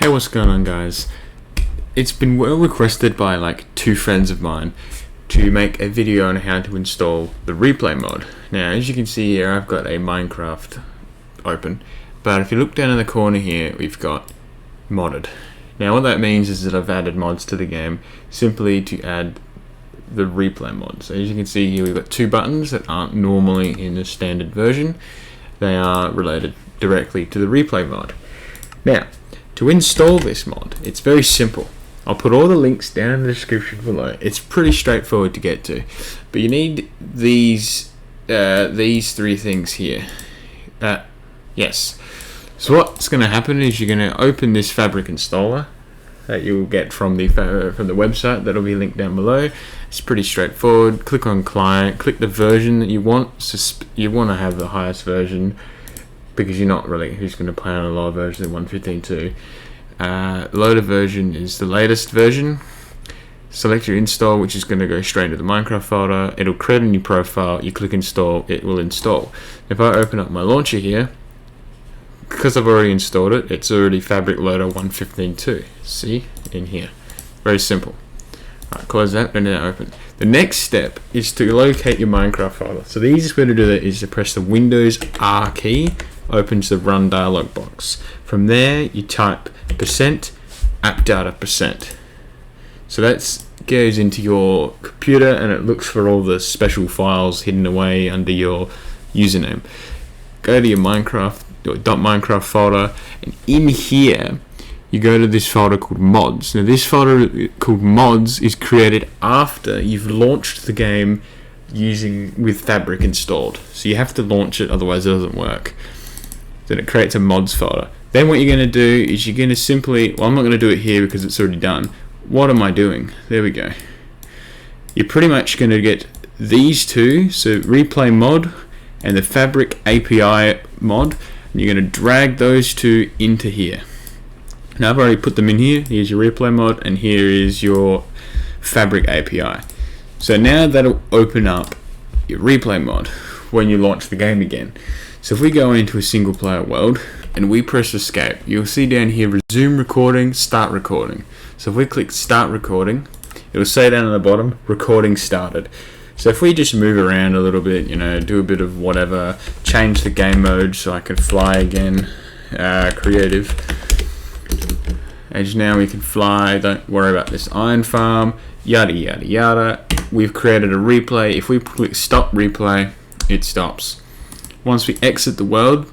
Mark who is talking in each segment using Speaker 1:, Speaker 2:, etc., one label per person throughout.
Speaker 1: Hey, what's going on, guys? It's been well requested by like 2 friends of mine to make a video on how to install the replay mod. Now, as you can see here, I've got a Minecraft open, but if you look down in the corner here, we've got modded. Now, what that means is that I've added mods to the game simply to add the replay mod. So as you can see here, we've got 2 buttons that aren't normally in the standard version. They are related directly to the replay mod. Now, to install this mod, it's very simple. I'll put all the links down in the description below. It's pretty straightforward to get to, but you need these 3 things here. Yes. So what's going to happen is you're going to open this Fabric installer that you'll get from the website that'll be linked down below. It's pretty straightforward. Click on client, click the version that you want. So you want to have the highest version, because you're not really who's going to play on a lower version than 1.15.2. Loader version is the latest version. Select your install, which is going to go straight into the Minecraft folder. It'll create a new profile. You click install, it will install. If I open up my launcher here, because I've already installed it, it's already Fabric Loader 1.15.2. See in here, very simple. Alright, close that and then open. The next step is to locate your Minecraft folder. So the easiest way to do that is to press the Windows R key, opens the run dialog box. From there you type %appdata%. So that goes into your computer and it looks for all the special files hidden away under your username. Go to your .minecraft folder, and in here you go to this folder called mods. Now this folder called mods is created after you've launched the game with Fabric installed. So you have to launch it, otherwise it doesn't work. Then it creates a mods folder. Then what you're going to do is you're going to simply, well, I'm not going to do it here because it's already done. What am I doing? There we go. You're pretty much going to get these 2, so replay mod and the Fabric API mod, and you're going to drag those 2 into here. Now I've already put them in here. Here's your replay mod and here is your Fabric API. So now that'll open up your replay mod when you launch the game again. So if we go into a single player world and we press escape, you'll see down here resume recording, start recording. So if we click start recording, it'll say down at the bottom recording started. So if we just move around a little bit, do a bit of whatever, change the game mode so I can fly again, creative. As now we can fly, don't worry about this iron farm, yada yada yada. We've created a replay. If we click stop replay, it stops. Once we exit the world,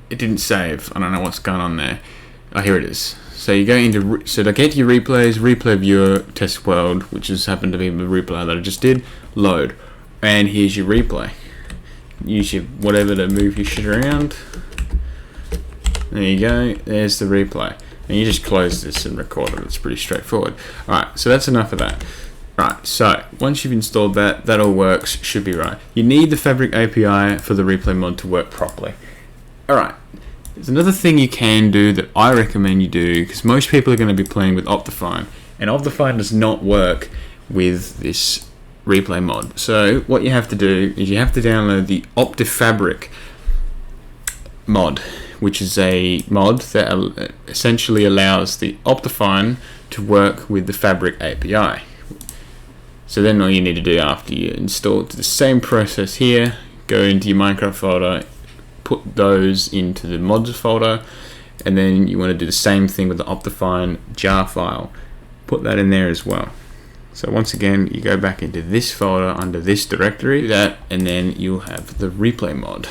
Speaker 1: it didn't save. I don't know what's going on there. Oh, here it is. So you go into, so to get to your replays, replay viewer, test world, which has happened to be the replay that I just did, load. And here's your replay. Use your whatever to move your shit around. There you go, there's the replay. And you just close this and record it. It's pretty straightforward. Alright, so that's enough of that. Right, so once you've installed that all works, should be right. You need the Fabric API for the replay mod to work properly. Alright, there's another thing you can do that I recommend you do, because most people are going to be playing with Optifine, and Optifine does not work with this replay mod. So what you have to do is you have to download the Optifabric mod, which is a mod that essentially allows the Optifine to work with the Fabric API. So then all you need to do after you install it, the same process here, go into your Minecraft folder, put those into the mods folder, and then you want to do the same thing with the Optifine jar file. Put that in there as well. So once again, you go back into this folder under this directory, and then you'll have the replay mod.